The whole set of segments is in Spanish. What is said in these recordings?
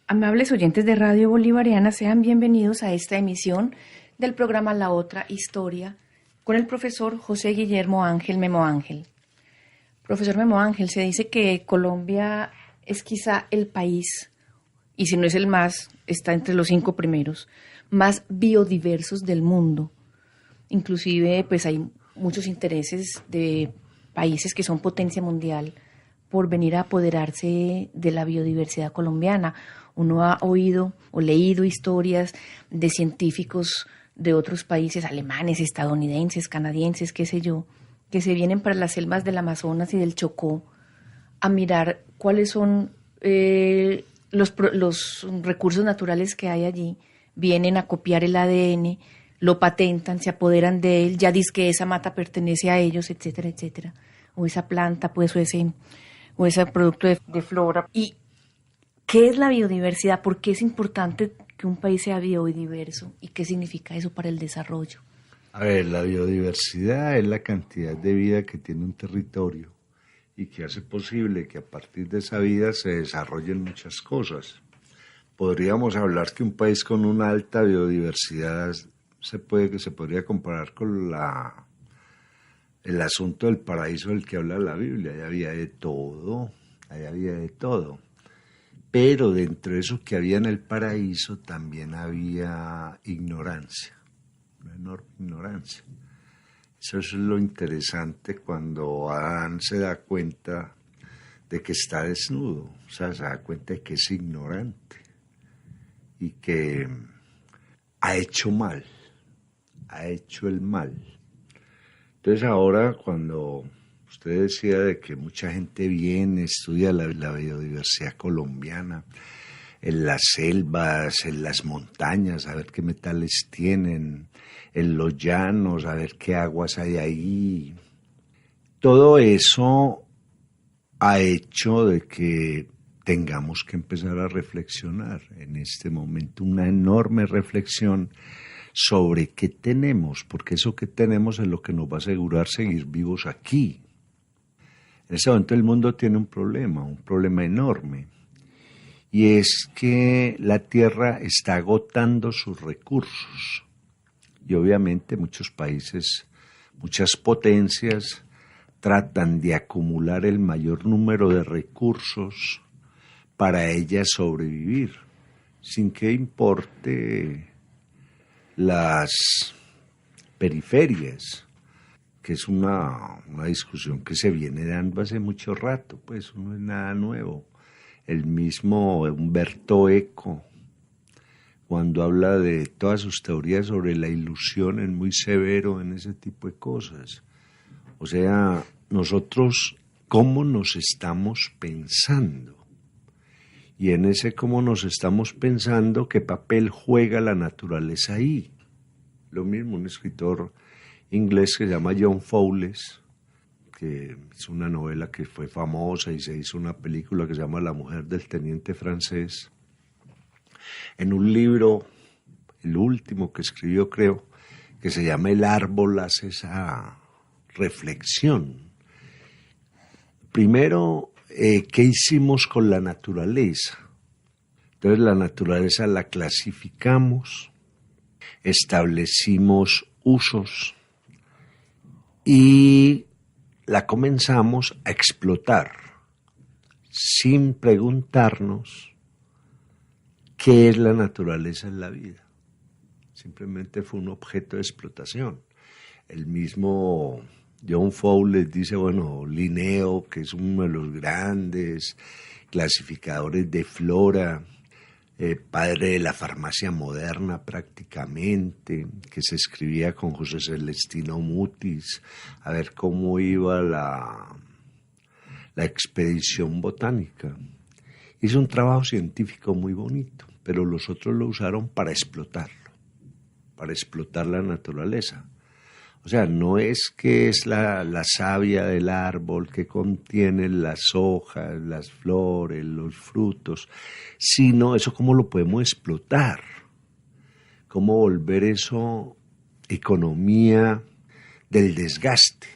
Amables oyentes de Radio Bolivariana, sean bienvenidos a esta emisión del programa La Otra Historia con el profesor José Guillermo Ángel Memo Ángel. Profesor Memo Ángel, se dice que Colombia es quizá el país, y si no es el más, está entre los 5 primeros, más biodiversos del mundo. Inclusive, pues hay muchos intereses de países que son potencia mundial por venir a apoderarse de la biodiversidad colombiana. Uno ha oído o leído historias de científicos de otros países, alemanes, estadounidenses, canadienses, qué sé yo, que se vienen para las selvas del Amazonas y del Chocó a mirar cuáles son los recursos naturales que hay allí. Vienen a copiar el ADN, lo patentan, se apoderan de él, ya dice que esa mata pertenece a ellos, etcétera, etcétera. O esa planta, pues, o ese producto de flora. ¿Y qué es la biodiversidad? ¿Por qué es importante que un país sea biodiverso? ¿Y qué significa eso para el desarrollo? A ver, la biodiversidad es la cantidad de vida que tiene un territorio y que hace posible que a partir de esa vida se desarrollen muchas cosas. Podríamos hablar que un país con una alta biodiversidad se podría comparar con el asunto del paraíso del que habla la Biblia. Ahí había de todo, Pero dentro de eso que había en el paraíso también había ignorancia, una enorme ignorancia. Eso es lo interesante cuando Adán se da cuenta de que está desnudo, o sea, se da cuenta de que es ignorante y que ha hecho mal, ha hecho el mal. Entonces ahora cuando usted decía de que mucha gente viene, estudia la biodiversidad colombiana, en las selvas, en las montañas, a ver qué metales tienen, en los llanos, a ver qué aguas hay ahí. Todo eso ha hecho de que tengamos que empezar a reflexionar en este momento, una enorme reflexión sobre qué tenemos, porque eso que tenemos es lo que nos va a asegurar seguir vivos aquí. En ese momento el mundo tiene un problema enorme, y es que la Tierra está agotando sus recursos. Y obviamente muchos países, muchas potencias, tratan de acumular el mayor número de recursos para ellas sobrevivir, sin que importe las periferias, que es una discusión que se viene dando hace mucho rato, pues no es nada nuevo. El mismo Humberto Eco, cuando habla de todas sus teorías sobre la ilusión, es muy severo en ese tipo de cosas. O sea, nosotros, ¿cómo nos estamos pensando? Y en ese cómo nos estamos pensando, ¿qué papel juega la naturaleza ahí? Lo mismo, un escritor inglés que se llama John Fowles, que hizo una novela que fue famosa y se hizo una película que se llama La mujer del teniente francés. En un libro, el último que escribió creo, que se llama El árbol, hace esa reflexión. Primero, ¿qué hicimos con la naturaleza? Entonces la naturaleza la clasificamos, establecimos usos y la comenzamos a explotar sin preguntarnos qué es la naturaleza en la vida. Simplemente fue un objeto de explotación. El mismo John Fowles dice, bueno, Linneo, que es uno de los grandes clasificadores de flora, padre de la farmacia moderna prácticamente, que se escribía con José Celestino Mutis, a ver cómo iba la expedición botánica. Hizo un trabajo científico muy bonito, pero los otros lo usaron para explotarlo, para explotar la naturaleza. O sea, no es que es la savia del árbol que contiene las hojas, las flores, los frutos, sino eso cómo lo podemos explotar, cómo volver eso economía del desgaste.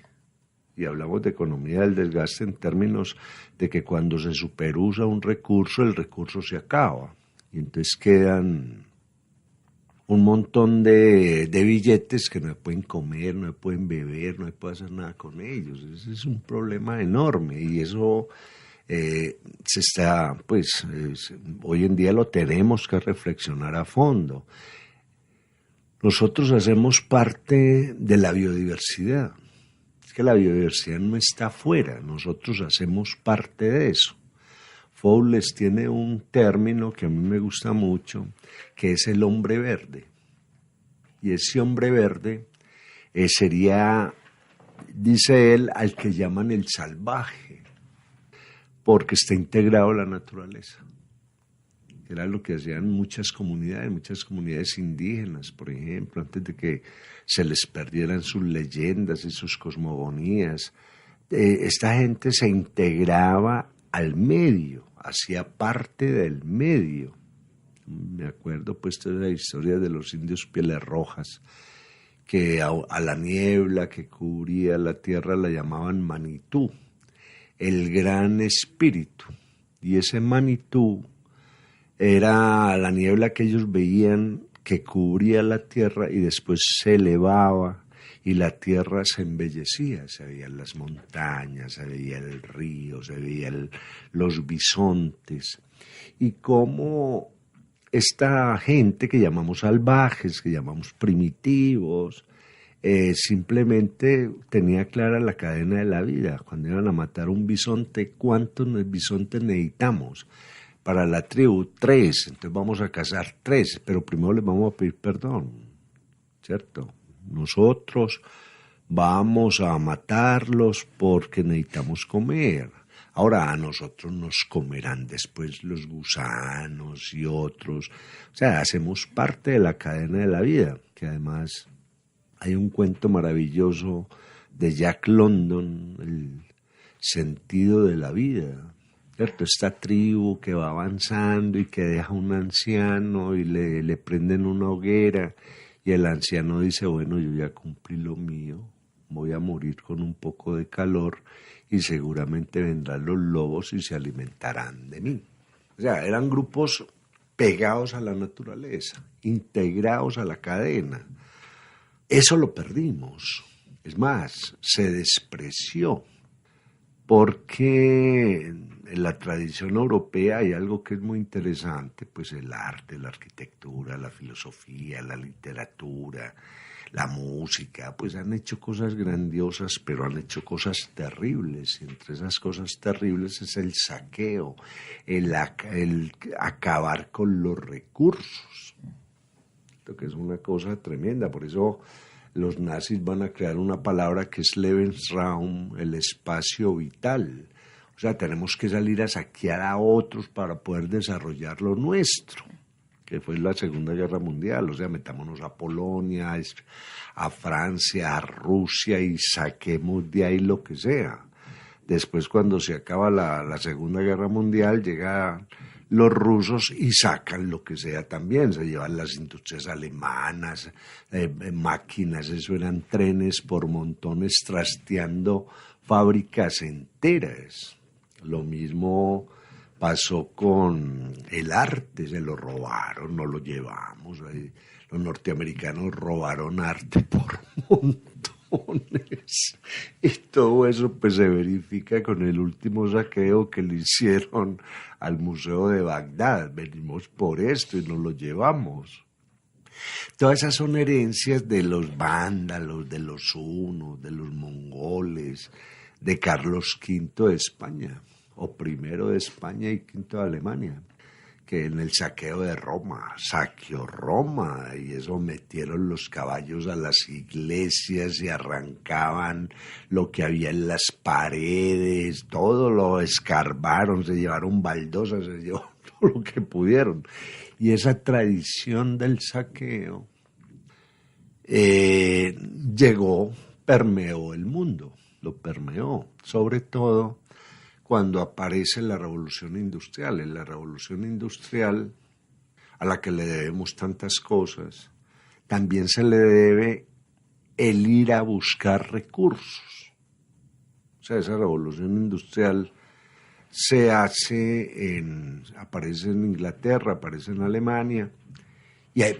Y hablamos de economía del desgaste en términos de que cuando se superusa un recurso, el recurso se acaba. Y entonces quedan un montón de billetes que no se pueden comer, no se pueden beber, no se puede hacer nada con ellos. Ese es un problema enorme y eso se está, pues, hoy en día lo tenemos que reflexionar a fondo. Nosotros hacemos parte de la biodiversidad. Es que la biodiversidad no está afuera, nosotros hacemos parte de eso. Fowles tiene un término que a mí me gusta mucho, que es el hombre verde. Y ese hombre verde sería, dice él, al que llaman el salvaje, porque está integrado a la naturaleza. Era lo que hacían muchas comunidades indígenas, por ejemplo, antes de que se les perdieran sus leyendas y sus cosmogonías. Esta gente se integraba al medio, hacía parte del medio. Me acuerdo pues de la historia de los indios Pieles Rojas, que a la niebla que cubría la tierra la llamaban Manitú, el gran espíritu. Y ese Manitú era la niebla que ellos veían que cubría la tierra y después se elevaba y la tierra se embellecía, se veían las montañas, se veía el río, se veían los bisontes. Y cómo esta gente que llamamos salvajes, que llamamos primitivos, simplemente tenía clara la cadena de la vida. Cuando iban a matar un bisonte, ¿cuántos bisontes necesitamos? Para la tribu, 3, entonces vamos a cazar 3, pero primero les vamos a pedir perdón, ¿cierto? Nosotros vamos a matarlos porque necesitamos comer. Ahora a nosotros nos comerán después los gusanos y otros. O sea, hacemos parte de la cadena de la vida, que además hay un cuento maravilloso de Jack London, el sentido de la vida. ¿Cierto? Esta tribu que va avanzando y que deja un anciano y le prenden una hoguera y el anciano dice, bueno, yo ya cumplí lo mío, voy a morir con un poco de calor y seguramente vendrán los lobos y se alimentarán de mí. O sea, eran grupos pegados a la naturaleza, integrados a la cadena. Eso lo perdimos. Es más, se despreció. Porque en la tradición europea hay algo que es muy interesante, pues el arte, la arquitectura, la filosofía, la literatura, la música, pues han hecho cosas grandiosas, pero han hecho cosas terribles. Y entre esas cosas terribles es el saqueo, el acabar con los recursos. Esto que es una cosa tremenda, por eso los nazis van a crear una palabra que es Lebensraum, el espacio vital. O sea, tenemos que salir a saquear a otros para poder desarrollar lo nuestro, que fue la Segunda Guerra Mundial. O sea, metámonos a Polonia, a Francia, a Rusia y saquemos de ahí lo que sea. Después, cuando se acaba la Segunda Guerra Mundial, llegan los rusos y sacan lo que sea también, se llevan las industrias alemanas, máquinas, eso eran trenes por montones trasteando fábricas enteras. Lo mismo pasó con el arte, se lo robaron, no lo llevamos. Los norteamericanos robaron arte por montones. Y todo eso pues se verifica con el último saqueo que le hicieron al Museo de Bagdad. Venimos por esto y nos lo llevamos. Todas esas son herencias de los vándalos, de los hunos, de los mongoles, de Carlos V de España, o primero de España y quinto de Alemania, que en el saqueo de Roma, saqueó Roma, y eso metieron los caballos a las iglesias y arrancaban lo que había en las paredes, todo lo escarbaron, se llevaron baldosas, se llevaron todo lo que pudieron. Y esa tradición del saqueo permeó el mundo, lo permeó, sobre todo cuando aparece la revolución industrial. En la revolución industrial, a la que le debemos tantas cosas, también se le debe el ir a buscar recursos. O sea, esa revolución industrial aparece en Inglaterra, aparece en Alemania,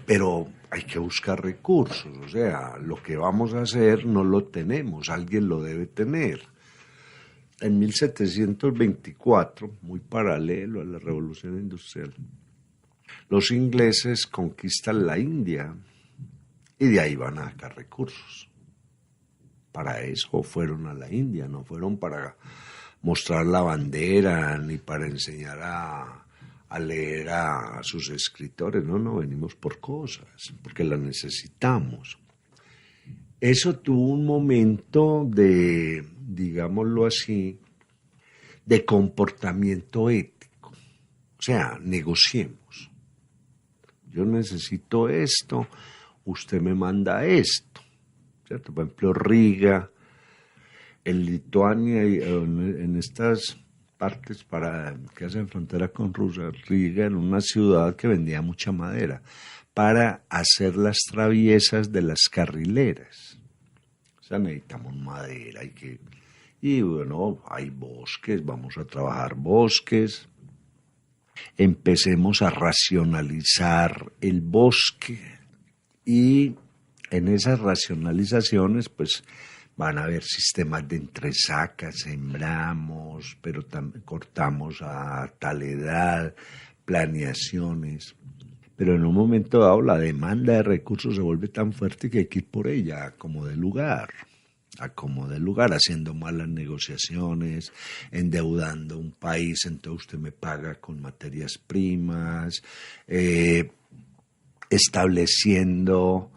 pero hay que buscar recursos, o sea, lo que vamos a hacer no lo tenemos, alguien lo debe tener. En 1724, muy paralelo a la Revolución Industrial, los ingleses conquistan la India y de ahí van a sacar recursos. Para eso fueron a la India, no fueron para mostrar la bandera ni para enseñar a leer a sus escritores. No, venimos por cosas, porque las necesitamos. Eso tuvo un momento de, digámoslo así, de comportamiento ético. O sea, negociemos. Yo necesito esto, usted me manda esto. ¿Cierto? Por ejemplo, Riga, en Lituania, en estas partes que hacen frontera con Rusia, Riga, en una ciudad que vendía mucha madera, para hacer las traviesas de las carrileras. O sea, necesitamos madera, y bueno, hay bosques, vamos a trabajar bosques. Empecemos a racionalizar el bosque y en esas racionalizaciones pues van a haber sistemas de entresaca, sembramos, pero cortamos a tal edad, planeaciones. Pero en un momento dado la demanda de recursos se vuelve tan fuerte que hay que ir por ella, como de lugar, haciendo malas negociaciones, endeudando un país, entonces usted me paga con materias primas, estableciendo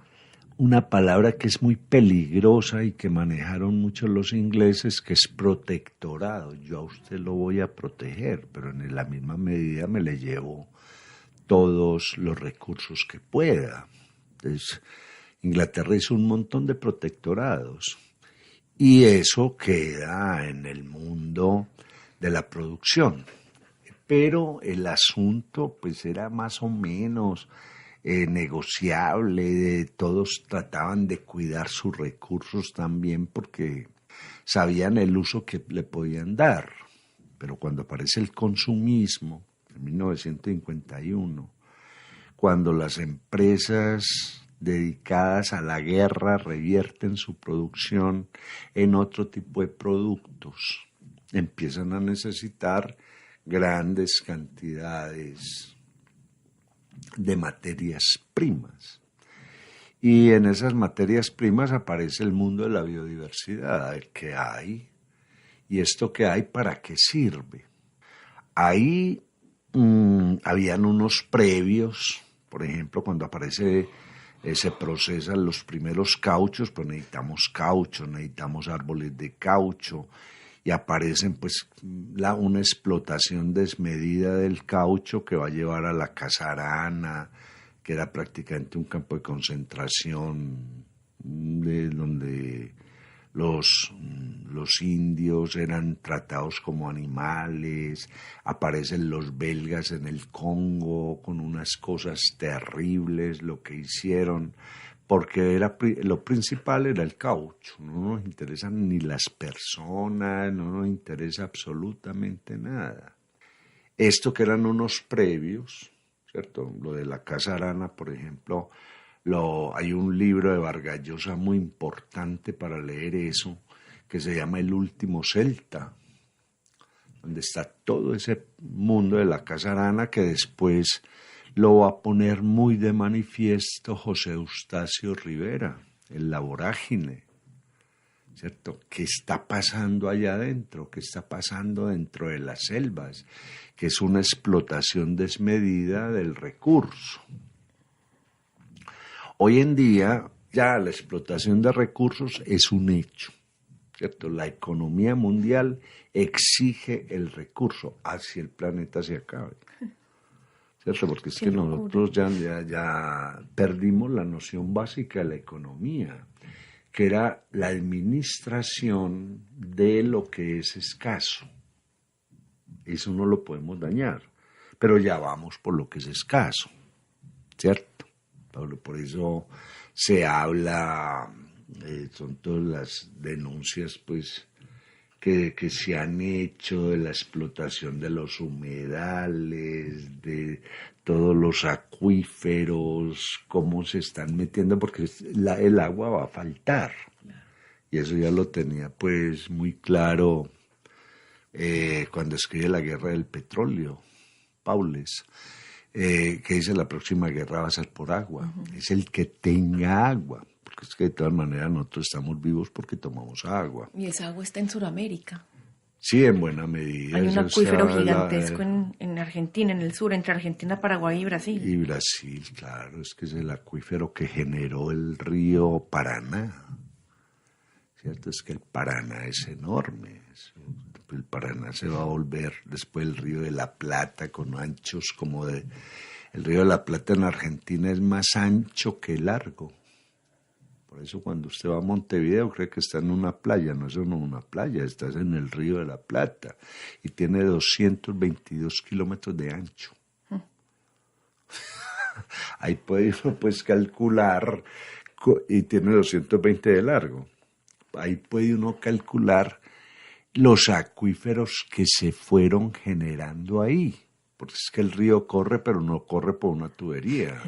una palabra que es muy peligrosa y que manejaron mucho los ingleses, que es protectorado. Yo a usted lo voy a proteger, pero en la misma medida me le llevo todos los recursos que pueda. Entonces, Inglaterra hizo un montón de protectorados y eso queda en el mundo de la producción. Pero el asunto pues era más o menos negociable, todos trataban de cuidar sus recursos también porque sabían el uso que le podían dar. Pero cuando aparece el consumismo, en 1951, cuando las empresas dedicadas a la guerra revierten su producción en otro tipo de productos, empiezan a necesitar grandes cantidades de materias primas. Y en esas materias primas aparece el mundo de la biodiversidad, el que hay, y esto que hay, ¿para qué sirve? Ahí habían unos previos, por ejemplo, cuando se procesan los primeros cauchos, pues necesitamos caucho, necesitamos árboles de caucho, y aparecen pues una explotación desmedida del caucho que va a llevar a la Casarana, que era prácticamente un campo de concentración donde los indios eran tratados como animales. Aparecen los belgas en el Congo con unas cosas terribles, lo que hicieron, porque lo principal era el caucho. No nos interesan ni las personas, no nos interesa absolutamente nada. Esto que eran unos previos, ¿cierto? Lo de la Casa Arana, por ejemplo, hay un libro de Vargas Llosa muy importante para leer eso, que se llama El último celta, donde está todo ese mundo de la Casa Arana que después lo va a poner muy de manifiesto José Eustacio Rivera, en La Vorágine, ¿cierto? ¿Qué está pasando allá adentro? ¿Qué está pasando dentro de las selvas? Que es una explotación desmedida del recurso. Hoy en día ya la explotación de recursos es un hecho, ¿cierto? La economía mundial exige el recurso hacia el planeta se acabe, ¿cierto? Porque es que nosotros ya perdimos la noción básica de la economía, que era la administración de lo que es escaso. Eso no lo podemos dañar, pero ya vamos por lo que es escaso, ¿cierto? Por eso se habla, son todas las denuncias pues que se han hecho de la explotación de los humedales, de todos los acuíferos, cómo se están metiendo, porque el agua va a faltar. Y eso ya lo tenía pues muy claro cuando escribe La guerra del petróleo, Paules, que dice la próxima guerra va a ser por agua. Es el que tenga agua, porque es que de todas maneras nosotros estamos vivos porque tomamos agua. Y esa agua está en Sudamérica. Sí, en buena medida. Hay un acuífero gigantesco en Argentina, en el sur, entre Argentina, Paraguay y Brasil. Y Brasil, claro, es que es el acuífero que generó el río Paraná. ¿Cierto? Es que el Paraná es enorme. El Paraná se va a volver después el río de la Plata con anchos como de... El río de la Plata en Argentina es más ancho que largo. Por eso cuando usted va a Montevideo cree que está en una playa, no es una playa, estás en el río de la Plata y tiene 222 kilómetros de ancho. Ahí puede uno pues calcular, y tiene 220 de largo, ahí puede uno calcular los acuíferos que se fueron generando ahí, porque es que el río corre, pero no corre por una tubería.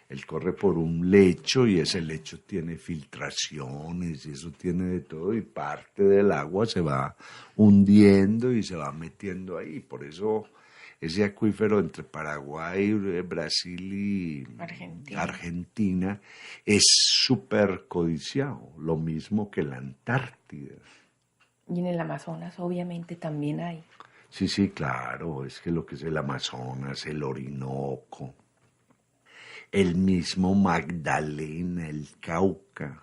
Él corre por un lecho y ese lecho tiene filtraciones y eso tiene de todo y parte del agua se va hundiendo y se va metiendo ahí. Por eso ese acuífero entre Paraguay, Brasil y Argentina es súper codiciado, lo mismo que la Antártida. Y en el Amazonas obviamente también hay. Sí, sí, claro, es que lo que es el Amazonas, el Orinoco, el mismo Magdalena, el Cauca.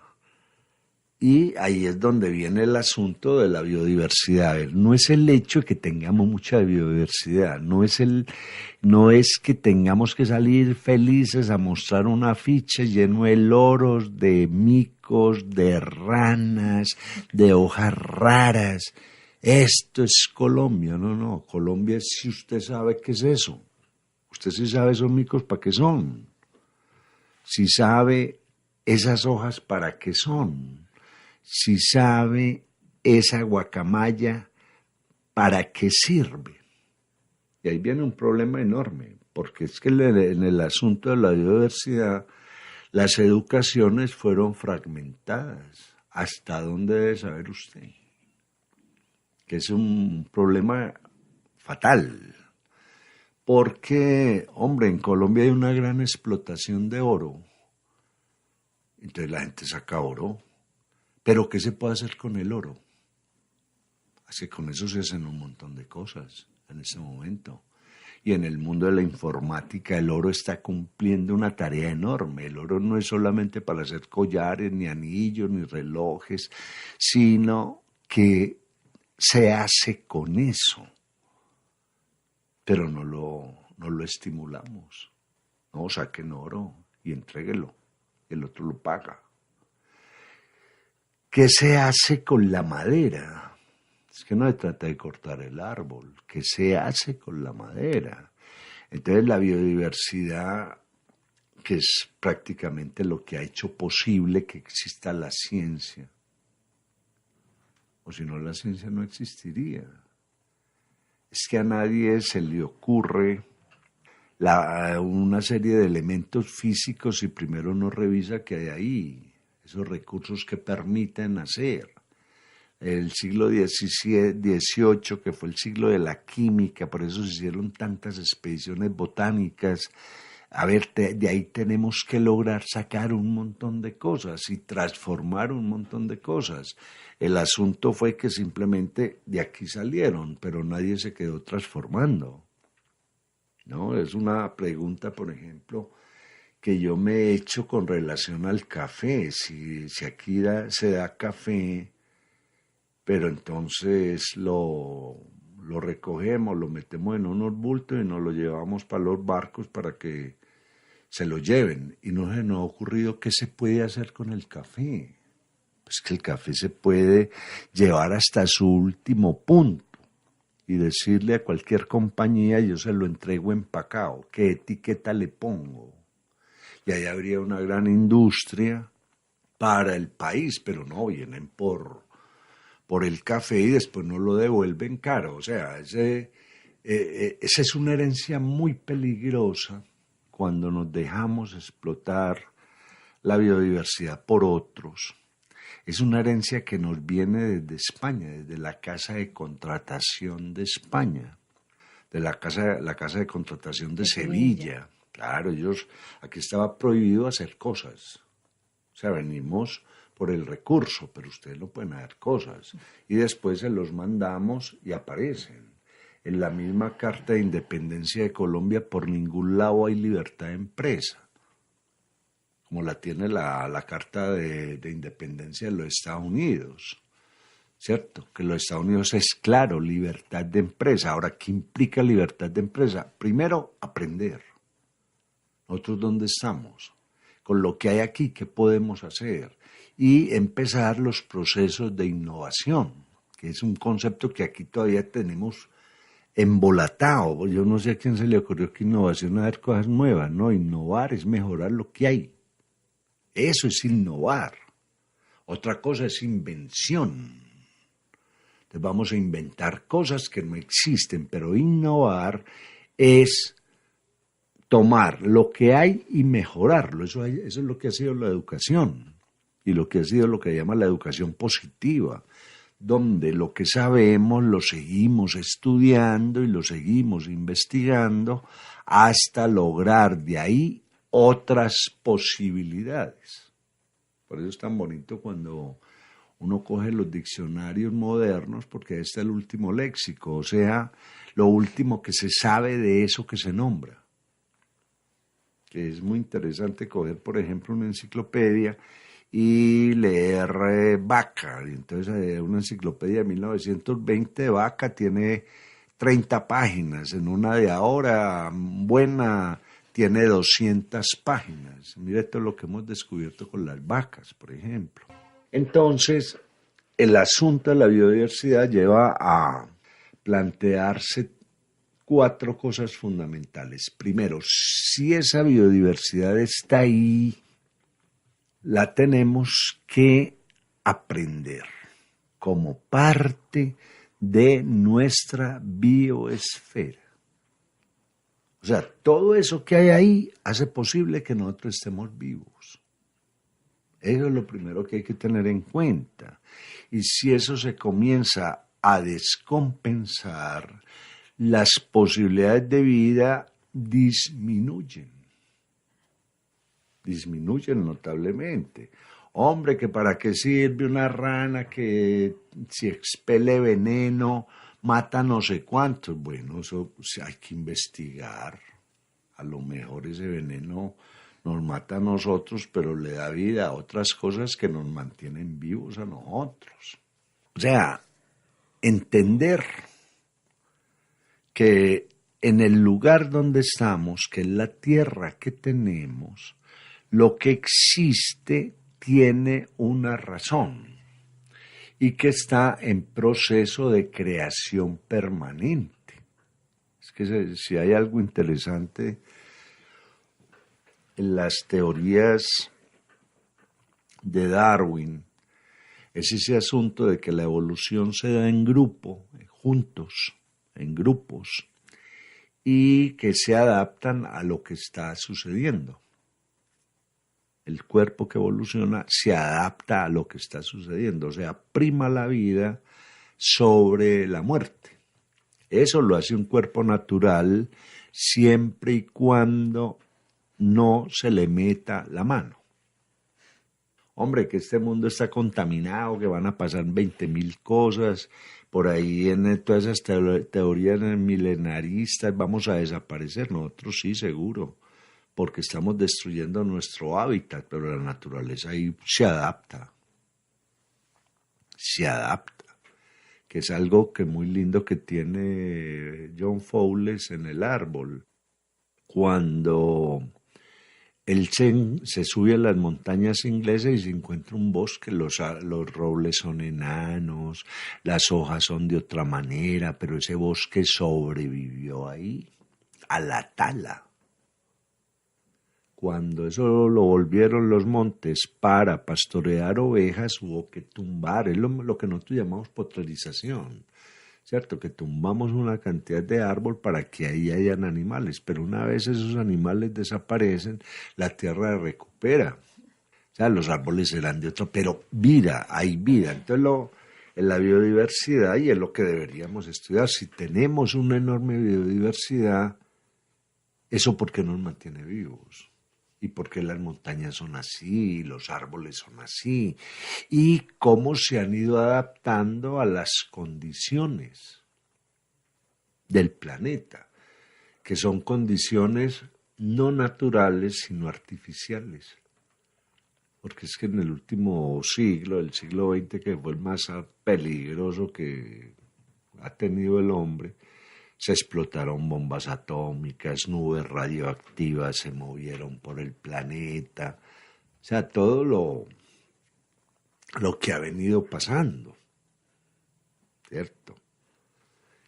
Y ahí es donde viene el asunto de la biodiversidad. A ver, no es el hecho de que tengamos mucha biodiversidad, no es que tengamos que salir felices a mostrar un afiche lleno de loros, de micos, de ranas, de hojas raras. Esto es Colombia, no, Colombia es si usted sabe qué es eso. Usted sí sabe esos micos para qué son. Si sabe esas hojas para qué son, si sabe esa guacamaya para qué sirve. Y ahí viene un problema enorme, porque es que en el asunto de la biodiversidad, las educaciones fueron fragmentadas. ¿Hasta dónde debe saber usted? Que es un problema fatal. Porque, hombre, en Colombia hay una gran explotación de oro. Entonces la gente saca oro. Pero ¿qué se puede hacer con el oro? Así que con eso se hacen un montón de cosas en ese momento. Y en el mundo de la informática el oro está cumpliendo una tarea enorme. El oro no es solamente para hacer collares, ni anillos, ni relojes, sino que se hace con eso. Pero no lo estimulamos. No, saquen oro y entréguelo. El otro lo paga. ¿Qué se hace con la madera? Es que no se trata de cortar el árbol. ¿Qué se hace con la madera? Entonces la biodiversidad, que es prácticamente lo que ha hecho posible que exista la ciencia. O si no, la ciencia no existiría. Es que a nadie se le ocurre una serie de elementos físicos si primero no revisa qué hay ahí, esos recursos que permiten hacer. El siglo XVIII, que fue el siglo de la química, por eso se hicieron tantas expediciones botánicas. A ver, de ahí tenemos que lograr sacar un montón de cosas y transformar un montón de cosas. El asunto fue que simplemente de aquí salieron, pero nadie se quedó transformando. ¿No? Es una pregunta, por ejemplo, que yo me he hecho con relación al café. Si aquí se da café, pero entonces lo recogemos, lo metemos en unos bultos y nos lo llevamos para los barcos para que se lo lleven. Y no se nos ha ocurrido qué se puede hacer con el café. Pues que el café se puede llevar hasta su último punto y decirle a cualquier compañía, yo se lo entrego empacado, ¿qué etiqueta le pongo? Y ahí habría una gran industria para el país, pero no, vienen por por el café y después no lo devuelven caro. O sea, esa es una herencia muy peligrosa cuando nos dejamos explotar la biodiversidad por otros. Es una herencia que nos viene desde España, desde la Casa de Contratación de España, de la casa de Contratación de Sevilla. Claro, aquí estaba prohibido hacer cosas. O sea, venimos por el recurso, pero ustedes no pueden hacer cosas. Y después se los mandamos y aparecen. En la misma Carta de Independencia de Colombia, por ningún lado hay libertad de empresa, como la tiene la Carta de Independencia de los Estados Unidos, ¿cierto? Que los Estados Unidos es claro, libertad de empresa. Ahora, ¿qué implica libertad de empresa? Primero, aprender. ¿Nosotros dónde estamos? Con lo que hay aquí, ¿qué podemos hacer? Y empezar los procesos de innovación, que es un concepto que aquí todavía tenemos embolatado. Yo no sé a quién se le ocurrió que innovación es hacer cosas nuevas. No, innovar es mejorar lo que hay. Eso es innovar. Otra cosa es invención. Entonces vamos a inventar cosas que no existen, pero innovar es tomar lo que hay y mejorarlo. Eso es lo que ha sido la educación y lo que ha sido lo que llama la educación positiva, donde lo que sabemos lo seguimos estudiando y lo seguimos investigando hasta lograr de ahí otras posibilidades. Por eso es tan bonito cuando uno coge los diccionarios modernos, porque ahí está el último léxico, o sea, lo último que se sabe de eso que se nombra. Que es muy interesante coger, por ejemplo, una enciclopedia y leer Vaca. Y entonces una enciclopedia de 1920 de Vaca tiene 30 páginas, en una de ahora buena tiene 200 páginas. Mire todo lo que hemos descubierto con las vacas, por ejemplo. Entonces, el asunto de la biodiversidad lleva a plantearse 4 cosas fundamentales. Primero, si esa biodiversidad está ahí, la tenemos que aprender como parte de nuestra bioesfera. O sea, todo eso que hay ahí hace posible que nosotros estemos vivos. Eso es lo primero que hay que tener en cuenta. Y si eso se comienza a descompensar, las posibilidades de vida disminuyen notablemente. Hombre, que para qué sirve una rana que si expele veneno mata no sé cuántos. Bueno, eso hay que investigar. A lo mejor ese veneno nos mata a nosotros, pero le da vida a otras cosas que nos mantienen vivos a nosotros. O sea, entender que en el lugar donde estamos, que es la tierra que tenemos, lo que existe tiene una razón y que está en proceso de creación permanente. Es que si hay algo interesante en las teorías de Darwin, es ese asunto de que la evolución se da en grupo, juntos, en grupos, y que se adaptan a lo que está sucediendo. El cuerpo que evoluciona se adapta a lo que está sucediendo, o sea, prima la vida sobre la muerte. Eso lo hace un cuerpo natural siempre y cuando no se le meta la mano. Hombre, que este mundo está contaminado, que van a pasar 20.000 cosas, por ahí en todas esas teorías milenaristas vamos a desaparecer. Nosotros sí, seguro, porque estamos destruyendo nuestro hábitat, pero la naturaleza ahí se adapta, que es algo que muy lindo que tiene John Fowles en El Árbol. Cuando él se sube a las montañas inglesas y se encuentra un bosque, los robles son enanos, las hojas son de otra manera, pero ese bosque sobrevivió ahí, a la tala. cuando eso lo volvieron los montes para pastorear ovejas, hubo que tumbar, es lo que nosotros llamamos potrerización, ¿cierto? Que tumbamos una cantidad de árbol para que ahí hayan animales, pero una vez esos animales desaparecen, la tierra recupera. O sea, los árboles eran de otro, pero vida, hay vida. Entonces, en la biodiversidad, y es lo que deberíamos estudiar, si tenemos una enorme biodiversidad, ¿eso por qué nos mantiene vivos? ¿Y por qué las montañas son así, los árboles son así? ¿Y cómo se han ido adaptando a las condiciones del planeta, que son condiciones no naturales, sino artificiales? Porque es que en el último siglo, el siglo XX, que fue el más peligroso que ha tenido el hombre, se explotaron bombas atómicas, nubes radioactivas se movieron por el planeta. O sea, todo lo que ha venido pasando, ¿cierto?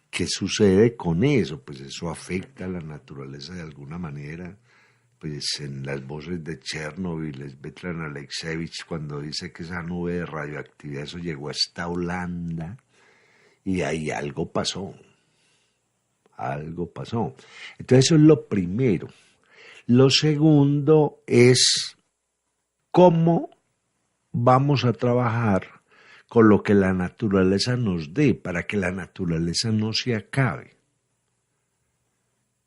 ¿Qué sucede con eso? Pues eso afecta a la naturaleza de alguna manera. Pues en las voces de Chernobyl, Svetlana Alexievich, cuando dice que esa nube de radioactividad, eso llegó hasta Holanda, y ahí algo pasó. Algo pasó. Entonces eso es lo primero. Lo segundo es cómo vamos a trabajar con lo que la naturaleza nos dé para que la naturaleza no se acabe.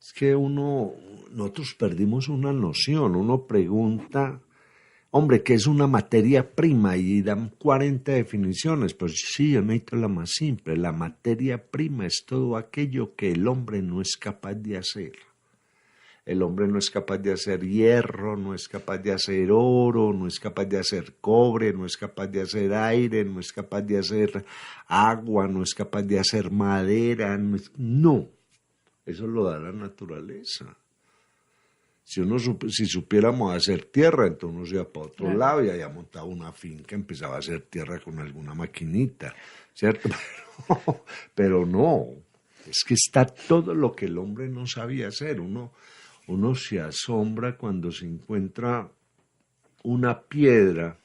Es que nosotros perdimos una noción, uno pregunta, hombre, ¿qué es una materia prima? Y dan 40 definiciones, pues sí, yo necesito la más simple. La materia prima es todo aquello que el hombre no es capaz de hacer. El hombre no es capaz de hacer hierro, no es capaz de hacer oro, no es capaz de hacer cobre, no es capaz de hacer aire, no es capaz de hacer agua, no es capaz de hacer madera, no. Eso lo da la naturaleza. Si supiéramos hacer tierra, entonces uno se iba para otro lado y había montado una finca, empezaba a hacer tierra con alguna maquinita, ¿cierto? Pero no, es que está todo lo que el hombre no sabía hacer. Uno se asombra cuando se encuentra una piedra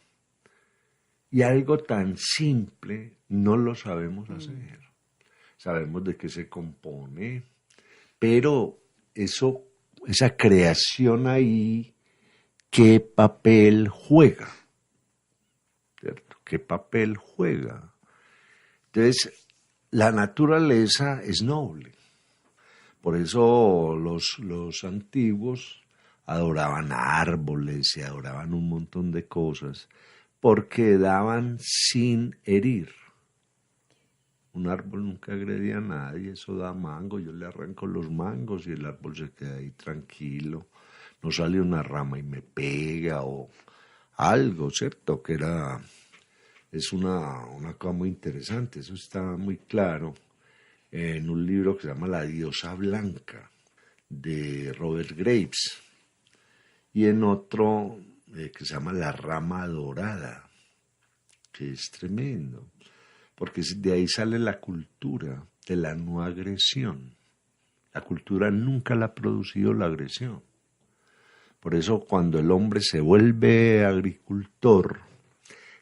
y algo tan simple no lo sabemos hacer. Sabemos de qué se compone, pero esa creación ahí, ¿qué papel juega? ¿Cierto? ¿Qué papel juega? Entonces, la naturaleza es noble. Por eso los antiguos adoraban árboles y adoraban un montón de cosas, porque daban sin herir. Un árbol nunca agredía a nadie, eso da mango, yo le arranco los mangos y el árbol se queda ahí tranquilo, no sale una rama y me pega o algo, ¿cierto? Es una cosa muy interesante, eso está muy claro en un libro que se llama La diosa blanca, de Robert Graves, y en otro que se llama La rama dorada, que es tremendo. Porque de ahí sale la cultura de la no agresión. La cultura nunca la ha producido la agresión. Por eso cuando el hombre se vuelve agricultor,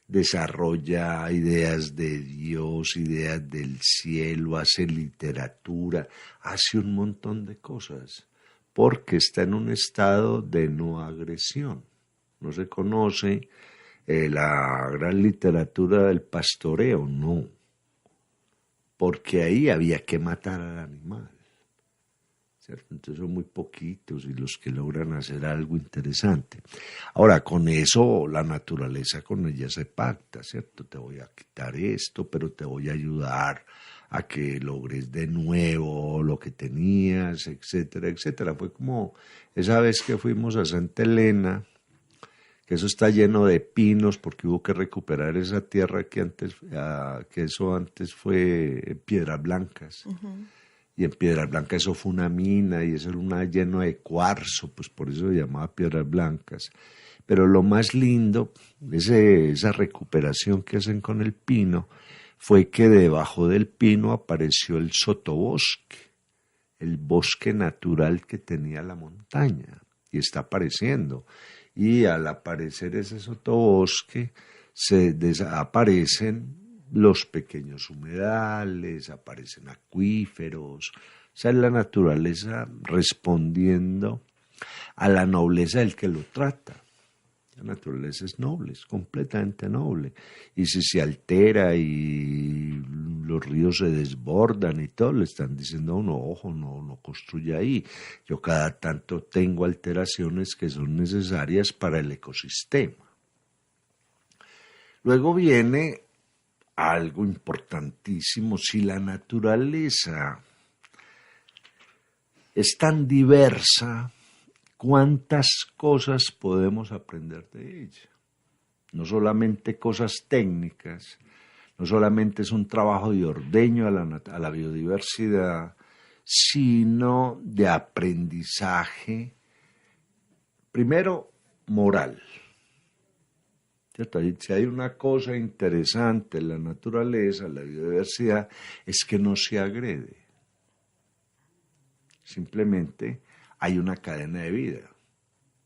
desarrolla ideas de Dios, ideas del cielo, hace literatura, hace un montón de cosas, porque está en un estado de no agresión. No se conoce la gran literatura del pastoreo, no, porque ahí había que matar al animal, ¿cierto? Entonces son muy poquitos y los que logran hacer algo interesante. Ahora, con eso la naturaleza con ella se pacta, ¿cierto? Te voy a quitar esto, pero te voy a ayudar a que logres de nuevo lo que tenías, etcétera, etcétera. Fue como esa vez que fuimos a Santa Elena, que eso está lleno de pinos porque hubo que recuperar esa tierra que eso antes fue Piedras Blancas. Uh-huh. Y en Piedras Blancas eso fue una mina y eso era lleno de cuarzo, pues por eso se llamaba Piedras Blancas. Pero lo más lindo, esa recuperación que hacen con el pino, fue que debajo del pino apareció el sotobosque, el bosque natural que tenía la montaña. y está apareciendo. Y al aparecer ese sotobosque, aparecen los pequeños humedales, aparecen acuíferos. O sea, es la naturaleza respondiendo a la nobleza del que lo trata. La naturaleza es noble, es completamente noble. Y si se altera y los ríos se desbordan y todo, le están diciendo a uno, ojo, no construya ahí. Yo cada tanto tengo alteraciones que son necesarias para el ecosistema. Luego viene algo importantísimo: si la naturaleza es tan diversa, ¿cuántas cosas podemos aprender de ella? No solamente cosas técnicas, no solamente es un trabajo de ordeño a la biodiversidad, sino de aprendizaje, primero, moral. ¿Cierto? Si hay una cosa interesante en la naturaleza, en la biodiversidad, es que no se agrede. Simplemente hay una cadena de vida,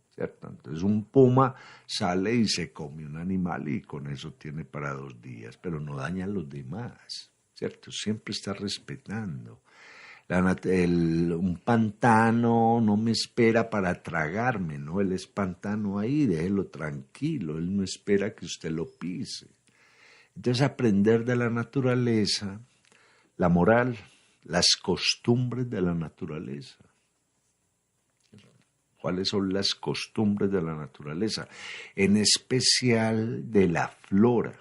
¿cierto? Entonces un puma sale y se come un animal y con eso tiene para 2 días, pero no daña a los demás, ¿cierto? Siempre está respetando. Un pantano no me espera para tragarme, ¿no? Él es pantano ahí, déjelo tranquilo, él no espera que usted lo pise. Entonces aprender de la naturaleza, la moral, las costumbres de la naturaleza. ¿Cuáles son las costumbres de la naturaleza? En especial de la flora,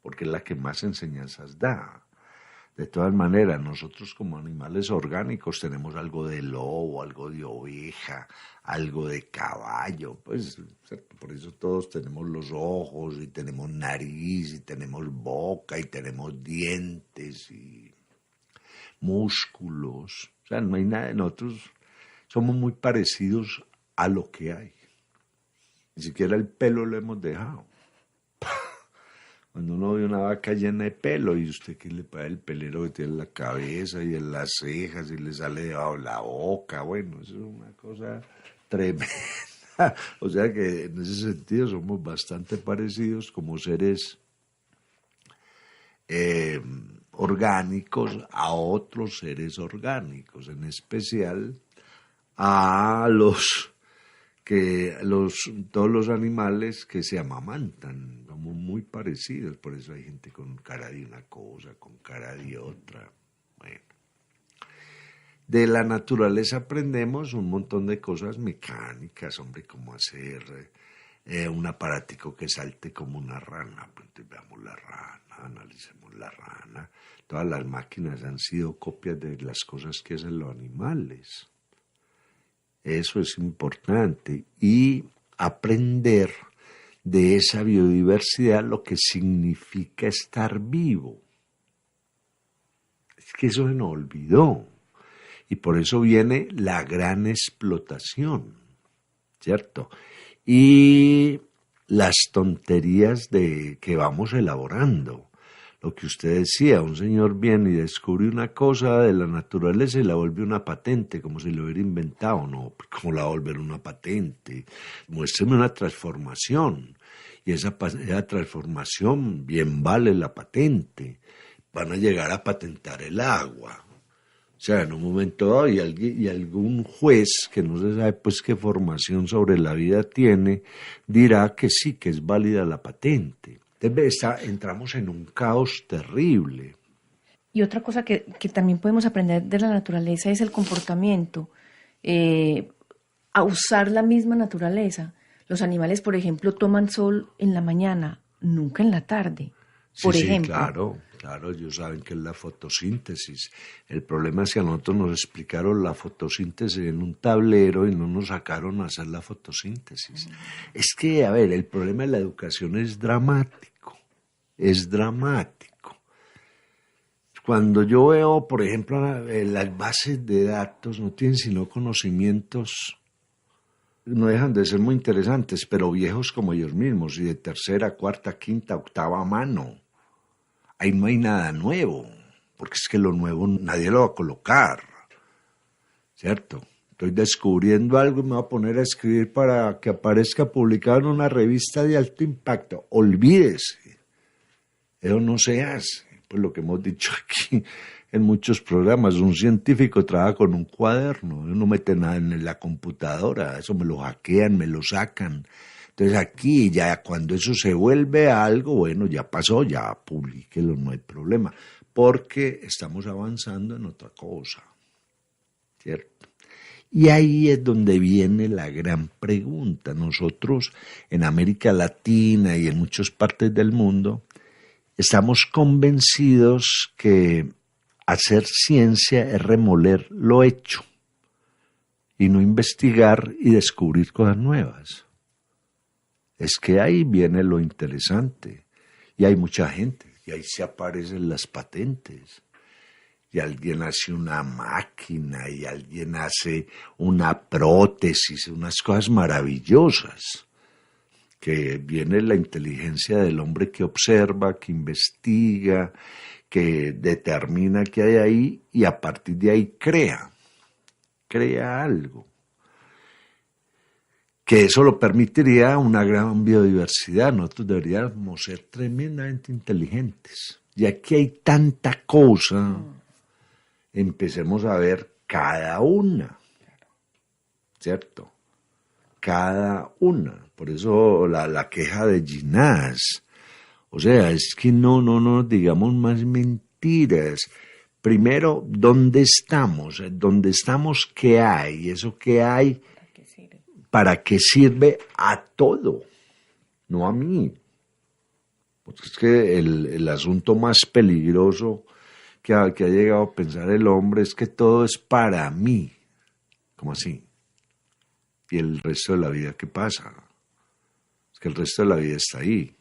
porque es la que más enseñanzas da. De todas maneras, nosotros como animales orgánicos tenemos algo de lobo, algo de oveja, algo de caballo, pues, ¿cierto? Por eso todos tenemos los ojos y tenemos nariz y tenemos boca y tenemos dientes y músculos. O sea, no hay nada de nosotros. Somos muy parecidos a lo que hay. Ni siquiera el pelo lo hemos dejado. Cuando uno ve una vaca llena de pelo, y usted que le paga el pelero que tiene en la cabeza y en las cejas y le sale debajo la boca, bueno, eso es una cosa tremenda. O sea que en ese sentido somos bastante parecidos como seres orgánicos a otros seres orgánicos, en especial a todos los animales que se amamantan, somos muy parecidos, por eso hay gente con cara de una cosa, con cara de otra. Bueno, de la naturaleza aprendemos un montón de cosas mecánicas, hombre, como hacer un aparatico que salte como una rana. Pues veamos la rana, analicemos la rana. Todas las máquinas han sido copias de las cosas que hacen los animales. Eso es importante. Y aprender de esa biodiversidad lo que significa estar vivo. Es que eso se nos olvidó. Y por eso viene la gran explotación, ¿cierto? Y las tonterías que vamos elaborando. Lo que usted decía, un señor viene y descubre una cosa de la naturaleza y la vuelve una patente, como si lo hubiera inventado, ¿no? ¿Cómo la va a volver una patente? Muéstreme una transformación, y esa transformación bien vale la patente. Van a llegar a patentar el agua. O sea, en un momento dado, y algún juez que no se sabe pues qué formación sobre la vida tiene, dirá que sí, que es válida la patente. Entonces entramos en un caos terrible. Y otra cosa que también podemos aprender de la naturaleza es el comportamiento, a usar la misma naturaleza. Los animales, por ejemplo, toman sol en la mañana, nunca en la tarde. Por ejemplo. Claro, ellos saben que es la fotosíntesis. El problema es que a nosotros nos explicaron la fotosíntesis en un tablero y no nos sacaron a hacer la fotosíntesis. Es que, a ver, el problema de la educación es dramático. Cuando yo veo, por ejemplo, las bases de datos no tienen sino conocimientos, no dejan de ser muy interesantes, pero viejos como ellos mismos, y de tercera, cuarta, quinta, octava mano. Ahí no hay nada nuevo, porque es que lo nuevo nadie lo va a colocar, ¿cierto? Estoy descubriendo algo y me voy a poner a escribir para que aparezca publicado en una revista de alto impacto. Olvídese. Eso no se hace. Pues lo que hemos dicho aquí en muchos programas, un científico trabaja con un cuaderno, no mete nada en la computadora, eso me lo hackean, me lo sacan. Entonces aquí ya cuando eso se vuelve algo, bueno, ya pasó, ya publíquelo, no hay problema, porque estamos avanzando en otra cosa, ¿cierto? Y ahí es donde viene la gran pregunta. Nosotros en América Latina y en muchas partes del mundo estamos convencidos que hacer ciencia es remoler lo hecho y no investigar y descubrir cosas nuevas. Es que ahí viene lo interesante y hay mucha gente y ahí se aparecen las patentes y alguien hace una máquina y alguien hace una prótesis, unas cosas maravillosas, que viene la inteligencia del hombre que observa, que investiga, que determina qué hay ahí y a partir de ahí crea algo. Que eso lo permitiría una gran biodiversidad. Nosotros deberíamos ser tremendamente inteligentes. Y aquí hay tanta cosa, empecemos a ver cada una, ¿cierto? Cada una. Por eso la queja de Ginás. O sea, es que no digamos más mentiras. Primero, ¿dónde estamos? ¿Dónde estamos? ¿Qué hay? Eso que hay, ¿para qué sirve? A todo, no a mí. Porque es que el asunto más peligroso que ha llegado a pensar el hombre es que todo es para mí. ¿Cómo así? ¿Y el resto de la vida qué pasa? Es que el resto de la vida está ahí.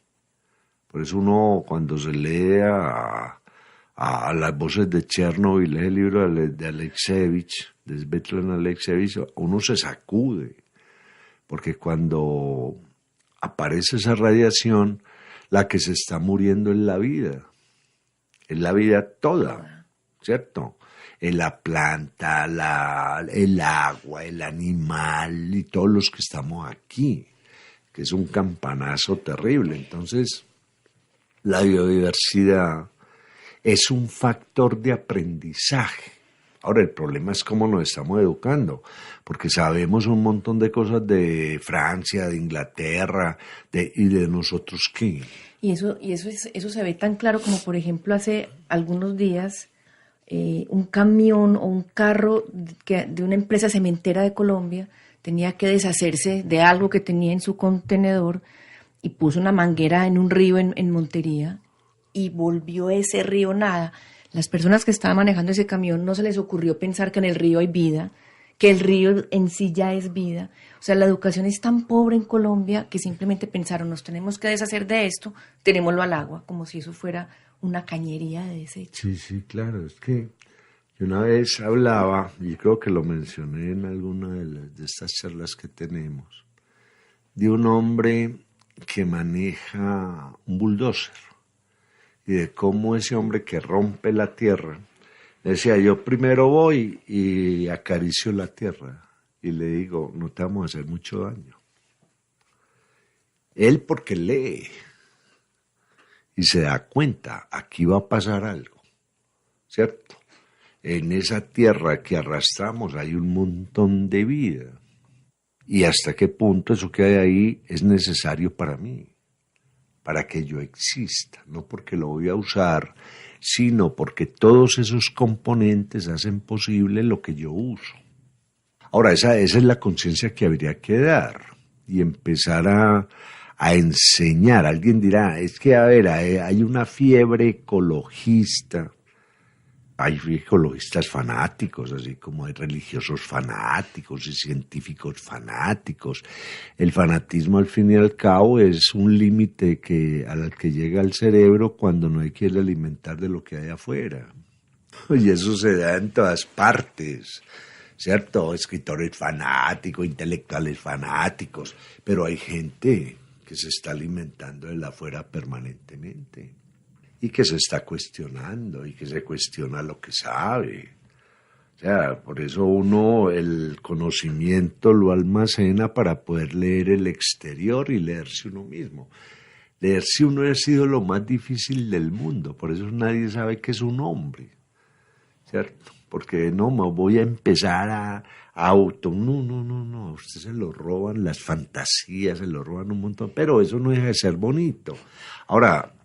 Por eso uno cuando se lee a las voces de Chernobyl, el libro de Alexeyevich, de Svetlana Alexeyevich, uno se sacude, porque cuando aparece esa radiación, la que se está muriendo es la vida toda, ¿cierto? En la planta, el agua, el animal y todos los que estamos aquí, que es un campanazo terrible. Entonces, la biodiversidad es un factor de aprendizaje. Ahora, el problema es cómo nos estamos educando, porque sabemos un montón de cosas de Francia, de Inglaterra, y de nosotros qué. Y eso se ve tan claro como, por ejemplo, hace algunos días un camión o un carro de una empresa cementera de Colombia tenía que deshacerse de algo que tenía en su contenedor y puso una manguera en un río en Montería y volvió ese río nada. Las personas que estaban manejando ese camión no se les ocurrió pensar que en el río hay vida, que el río en sí ya es vida. O sea, la educación es tan pobre en Colombia que simplemente pensaron, nos tenemos que deshacer de esto, tenémoslo al agua, como si eso fuera una cañería de desecho. Sí, claro, es que yo una vez hablaba, y creo que lo mencioné en alguna de estas charlas que tenemos, de un hombre que maneja un bulldozer y de cómo ese hombre que rompe la tierra, decía, yo primero voy y acaricio la tierra y le digo, no te vamos a hacer mucho daño. Él porque lee y se da cuenta, aquí va a pasar algo, ¿cierto? En esa tierra que arrastramos hay un montón de vida. ¿Y hasta qué punto eso que hay ahí es necesario para mí? Para que yo exista, no porque lo voy a usar, sino porque todos esos componentes hacen posible lo que yo uso. Ahora, esa es la conciencia que habría que dar y empezar a enseñar. Alguien dirá, es que, a ver, hay una fiebre ecologista. Hay ecologistas fanáticos, así como hay religiosos fanáticos y científicos fanáticos. El fanatismo, al fin y al cabo, es un límite al que llega el cerebro cuando no hay que alimentar de lo que hay afuera. Y eso se da en todas partes, ¿cierto? Escritores fanáticos, intelectuales fanáticos, pero hay gente que se está alimentando de la afuera permanentemente. Y que se está cuestionando y que se cuestiona lo que sabe, O sea, por eso uno el conocimiento lo almacena para poder leer el exterior y leerse uno mismo. Leerse uno ha sido lo más difícil del mundo, por eso nadie sabe que es un hombre, ¿cierto? Porque no, me voy a empezar a auto, no, a usted se lo roban las fantasías, se lo roban un montón, pero eso no deja de ser bonito. Ahora,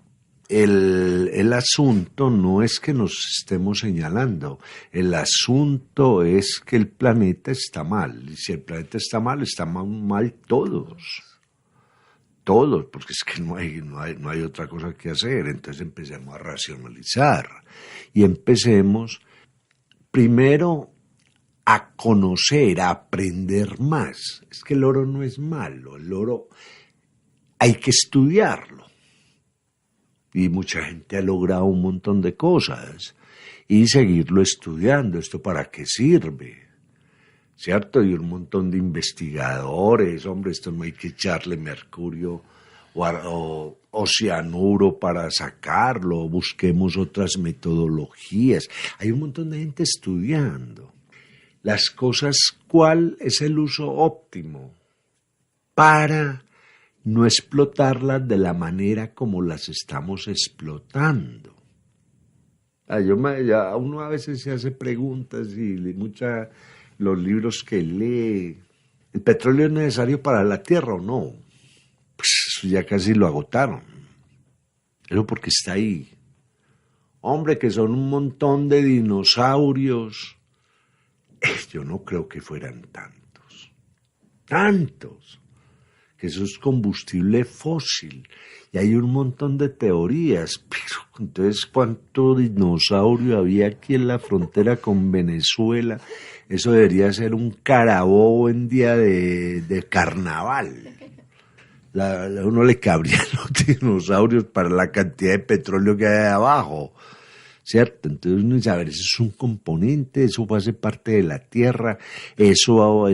el asunto no es que nos estemos señalando, el asunto es que el planeta está mal, y si el planeta está mal, están mal todos, porque es que no hay otra cosa que hacer. Entonces empecemos a racionalizar y empecemos primero a conocer, a aprender más. Es que el oro no es malo, el oro hay que estudiarlo. Y mucha gente ha logrado un montón de cosas y seguirlo estudiando. ¿Esto para qué sirve? ¿Cierto? Y un montón de investigadores, hombre, esto no hay que echarle mercurio o cianuro para sacarlo, busquemos otras metodologías. Hay un montón de gente estudiando las cosas, cuál es el uso óptimo para no explotarlas de la manera como las estamos explotando. Uno a veces se hace preguntas y los libros que lee, ¿el petróleo es necesario para la tierra o no? Pues eso ya casi lo agotaron. Pero porque está ahí. Hombre, que son un montón de dinosaurios. Yo no creo que fueran tantos. Que eso es combustible fósil. Y hay un montón de teorías. Pero entonces, ¿cuánto dinosaurio había aquí en la frontera con Venezuela? Eso debería ser un carabobo en día de carnaval. Uno le cabrían los dinosaurios para la cantidad de petróleo que hay abajo, ¿cierto? Entonces uno dice, a ver, eso es un componente, eso hace parte de la tierra, eso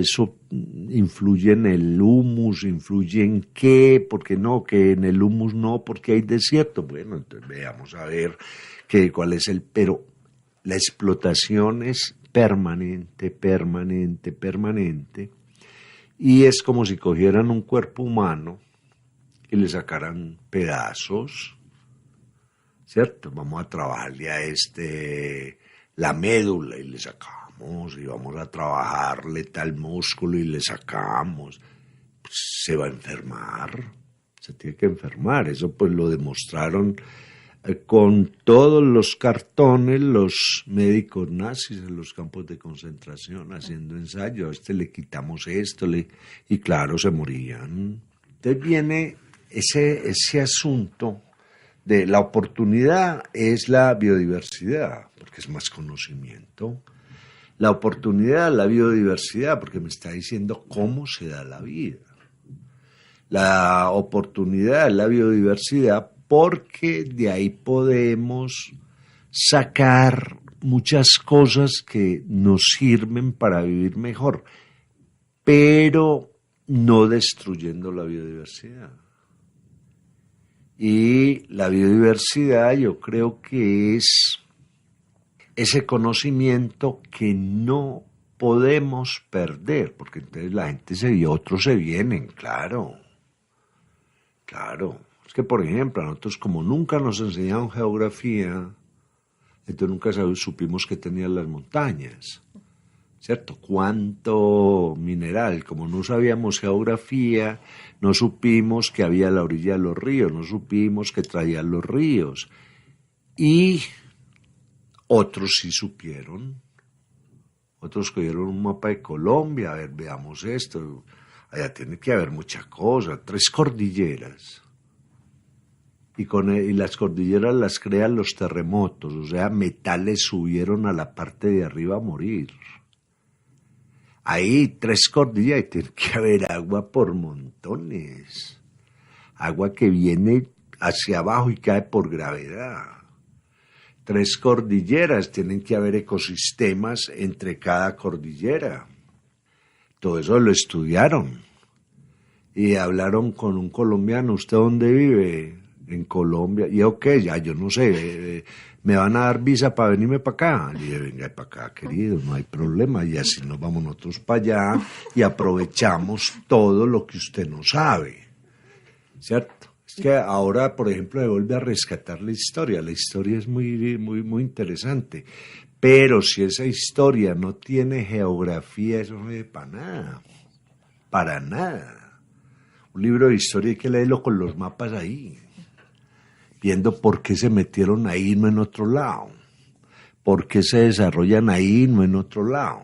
influye en el humus, influye en qué, porque no, que en el humus no, porque hay desierto. Bueno, entonces veamos a ver cuál es pero la explotación es permanente, y es como si cogieran un cuerpo humano y le sacaran pedazos, ¿cierto? Vamos a trabajarle a la médula y le sacamos, y vamos a trabajarle tal músculo y le sacamos. Pues se va a enfermar, se tiene que enfermar. Eso pues lo demostraron con todos los cartones los médicos nazis en los campos de concentración haciendo ensayos. A le quitamos esto, y claro, se morían. Entonces viene ese asunto de la oportunidad es la biodiversidad, porque es más conocimiento. La oportunidad, la biodiversidad, porque me está diciendo cómo se da la vida. La oportunidad, la biodiversidad, porque de ahí podemos sacar muchas cosas que nos sirven para vivir mejor, pero no destruyendo la biodiversidad. Y la biodiversidad yo creo que es ese conocimiento que no podemos perder, porque entonces la gente otros se vienen, claro. Es que, por ejemplo, a nosotros como nunca nos enseñaron geografía, entonces nunca supimos que tenían las montañas, ¿cierto? Cuánto mineral, como no sabíamos geografía, no supimos que había a la orilla de los ríos, no supimos que traían los ríos. Y otros sí supieron, otros cogieron un mapa de Colombia, a ver, veamos esto, allá tiene que haber mucha cosa, 3 cordilleras. Y las cordilleras las crean los terremotos, o sea, metales subieron a la parte de arriba a morir. Ahí 3 cordilleras y tiene que haber agua por montones. Agua que viene hacia abajo y cae por gravedad. 3 cordilleras, tienen que haber ecosistemas entre cada cordillera. Todo eso lo estudiaron. Y hablaron con un colombiano, ¿usted dónde vive? en Colombia. Y ok, ya yo no sé, me van a dar visa para venirme para acá. Le dije, venga para acá, querido, no hay problema. Y así nos vamos nosotros para allá y aprovechamos todo lo que usted no sabe. ¿Cierto? Es que ahora, por ejemplo, me vuelve a rescatar la historia. La historia es muy, muy, muy interesante. Pero si esa historia no tiene geografía, eso no es para nada. Para nada. Un libro de historia hay que leerlo con los mapas ahí, viendo por qué se metieron ahí, no en otro lado. Por qué se desarrollan ahí, no en otro lado.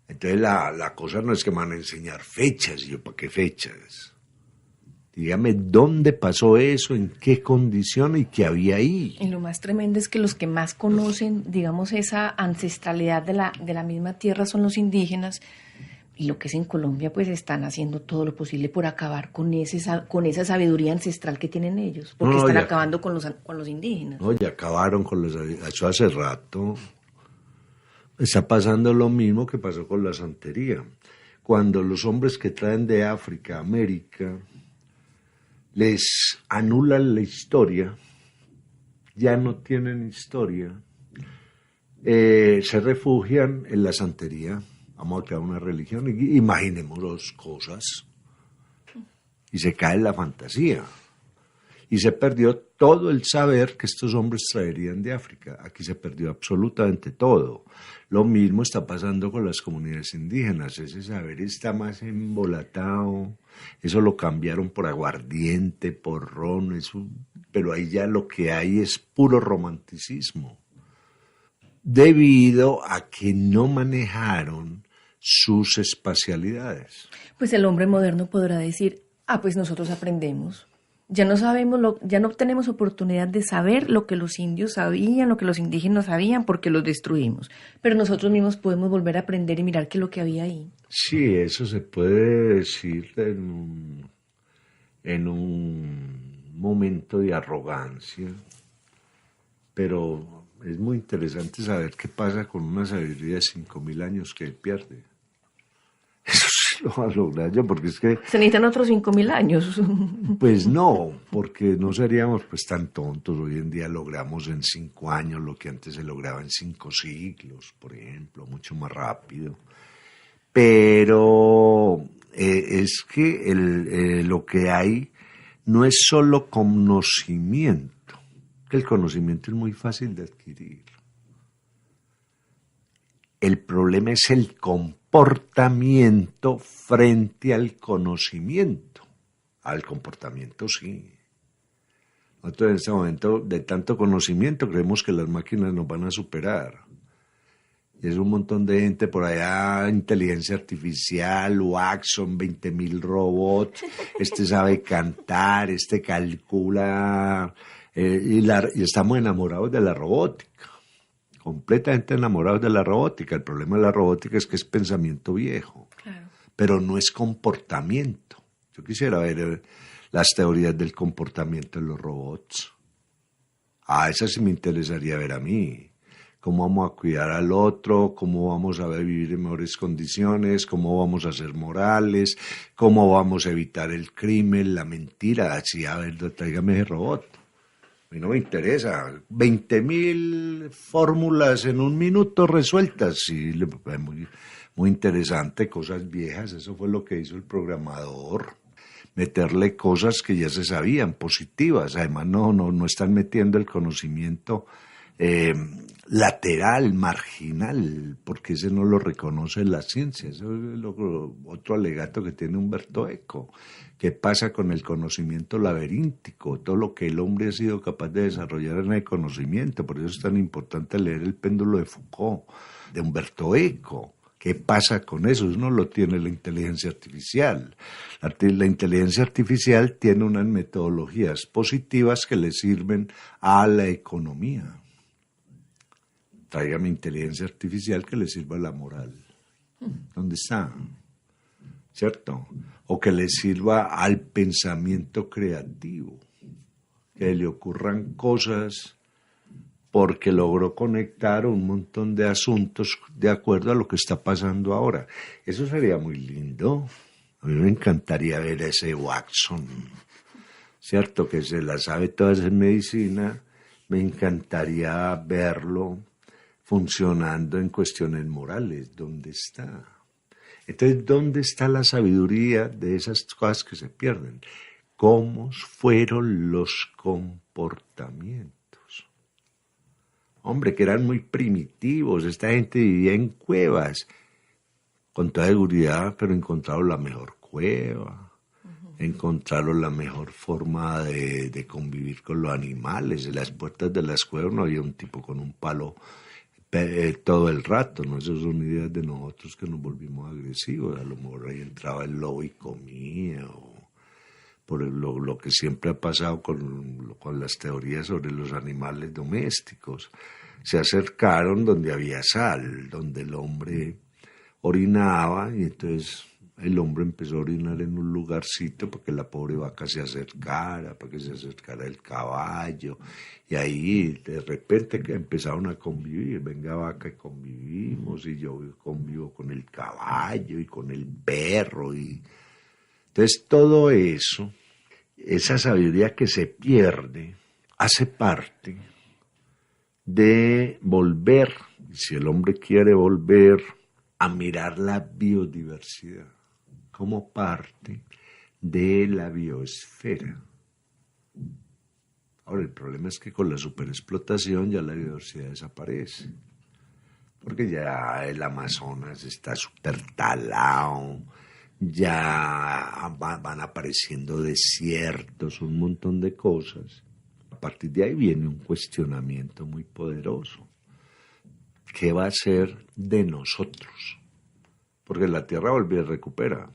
Entonces la cosa no es que me van a enseñar fechas. Y yo, ¿para qué fechas? Dígame dónde pasó eso, en qué condición y qué había ahí. Y lo más tremendo es que los que más conocen, digamos, esa ancestralidad de la misma tierra son los indígenas. Y lo que es en Colombia, pues están haciendo todo lo posible por acabar con esa sabiduría ancestral que tienen ellos. Porque están acabando con los indígenas. No, ya acabaron con eso hace rato. Está pasando lo mismo que pasó con la santería. Cuando los hombres que traen de África a América les anulan la historia, ya no tienen historia, se refugian en la santería. Vamos a crear una religión y imaginémonos cosas. Y se cae la fantasía. Y se perdió todo el saber que estos hombres traerían de África. Aquí se perdió absolutamente todo. Lo mismo está pasando con las comunidades indígenas. Ese saber está más embolatado. Eso lo cambiaron por aguardiente, por ron, eso, pero ahí ya lo que hay es puro romanticismo. Debido a que no manejaron sus espacialidades. Pues el hombre moderno podrá decir, pues nosotros aprendemos. Ya no sabemos, ya no tenemos oportunidad de saber lo que los indios sabían, lo que los indígenas sabían, porque los destruimos. Pero nosotros mismos podemos volver a aprender y mirar qué es lo que había ahí. Sí, eso se puede decir en un momento de arrogancia, pero es muy interesante saber qué pasa con una sabiduría de 5.000 años que pierde. Eso sí lo va a lograr yo, porque es que... Se necesitan otros 5.000 años. Pues no, porque no seríamos pues tan tontos. Hoy en día logramos en 5 años lo que antes se lograba en 5 siglos, por ejemplo, mucho más rápido. Pero es que lo que hay no es solo conocimiento, que el conocimiento es muy fácil de adquirir. El problema es el comportamiento frente al conocimiento. Al comportamiento sí. Nosotros en este momento de tanto conocimiento creemos que las máquinas nos van a superar. Y es un montón de gente por allá, inteligencia artificial, Watson, 20.000 robots, este sabe cantar, este calcula, y estamos enamorados de la robótica. Completamente enamorados de la robótica. El problema de la robótica es que es pensamiento viejo, claro, pero no es comportamiento. Yo quisiera ver las teorías del comportamiento de los robots. Esas sí me interesaría ver a mí. Cómo vamos a cuidar al otro, cómo vamos a vivir en mejores condiciones, cómo vamos a ser morales, cómo vamos a evitar el crimen, la mentira. Así, a ver, tráigame ese robot. A mí no me interesa. 20.000 fórmulas en un minuto resueltas. Sí, muy, muy interesante, cosas viejas. Eso fue lo que hizo el programador. Meterle cosas que ya se sabían, positivas. Además, no están metiendo el conocimiento lateral, marginal, porque ese no lo reconoce la ciencia. Eso es otro alegato que tiene Humberto Eco. ¿Qué pasa con el conocimiento laberíntico? Todo lo que el hombre ha sido capaz de desarrollar en el conocimiento. Por eso es tan importante leer El péndulo de Foucault, de Humberto Eco. ¿Qué pasa con eso? Eso no lo tiene la inteligencia artificial. La inteligencia artificial tiene unas metodologías positivas que le sirven a la economía. Tráigame inteligencia artificial que le sirva a la moral. ¿Dónde está? ¿Cierto? O que le sirva al pensamiento creativo. Que le ocurran cosas porque logró conectar un montón de asuntos de acuerdo a lo que está pasando ahora. Eso sería muy lindo. A mí me encantaría ver a ese Watson. ¿cierto? Que se la sabe todas en medicina, me encantaría verlo funcionando en cuestiones morales. ¿Dónde está? Entonces, ¿dónde está la sabiduría de esas cosas que se pierden? ¿Cómo fueron los comportamientos? Hombre, que eran muy primitivos, esta gente vivía en cuevas, con toda seguridad, pero encontraron la mejor cueva, encontraron la mejor forma de convivir con los animales. En las puertas de las cuevas no había un tipo con un palo todo el rato, ¿no? Esas son ideas de nosotros que nos volvimos agresivos. A lo mejor ahí entraba el lobo y comía, o por lo que siempre ha pasado con las teorías sobre los animales domésticos. Se acercaron donde había sal, donde el hombre orinaba, y entonces el hombre empezó a orinar en un lugarcito para que la pobre vaca se acercara, para que se acercara el caballo, y ahí de repente que empezaron a convivir. Venga vaca, y convivimos, y yo convivo con el caballo y con el perro, y entonces todo eso, esa sabiduría que se pierde, hace parte de volver, si el hombre quiere volver, a mirar la biodiversidad como parte de la biosfera. Ahora, el problema es que con la superexplotación ya la biodiversidad desaparece, porque ya el Amazonas está súper talado, ya van apareciendo desiertos, un montón de cosas. A partir de ahí viene un cuestionamiento muy poderoso. ¿Qué va a ser de nosotros? Porque la tierra volvió y recupera.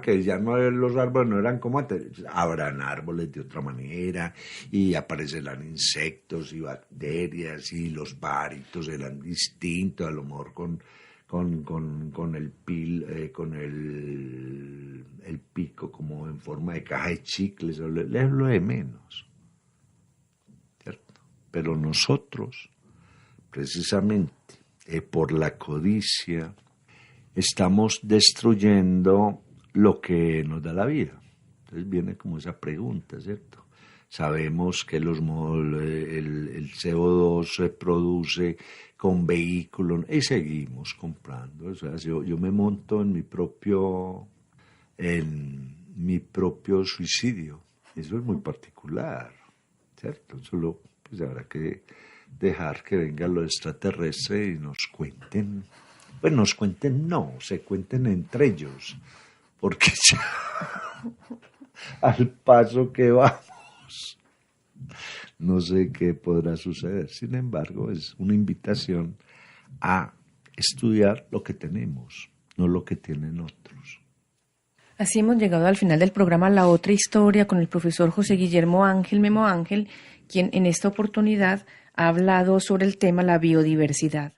Que ya no los árboles no eran como antes. Habrán árboles de otra manera y aparecerán insectos y bacterias y los pajaritos serán distintos, a lo mejor con el pico como en forma de caja de chicles, es lo de menos, ¿cierto? Pero nosotros, precisamente por la codicia, estamos destruyendo lo que nos da la vida. Entonces viene como esa pregunta, ¿cierto? Sabemos que el CO2 se produce con vehículos y seguimos comprando. O sea, yo me monto en mi propio suicidio. Eso es muy particular, ¿cierto? Solo pues habrá que dejar que vengan los extraterrestres y nos cuenten. Pues nos cuenten, no, se cuenten entre ellos, porque ya al paso que vamos, no sé qué podrá suceder. Sin embargo, es una invitación a estudiar lo que tenemos, no lo que tienen otros. Así hemos llegado al final del programa La Otra Historia con el profesor José Guillermo Ángel Memo Ángel, quien en esta oportunidad ha hablado sobre el tema la biodiversidad.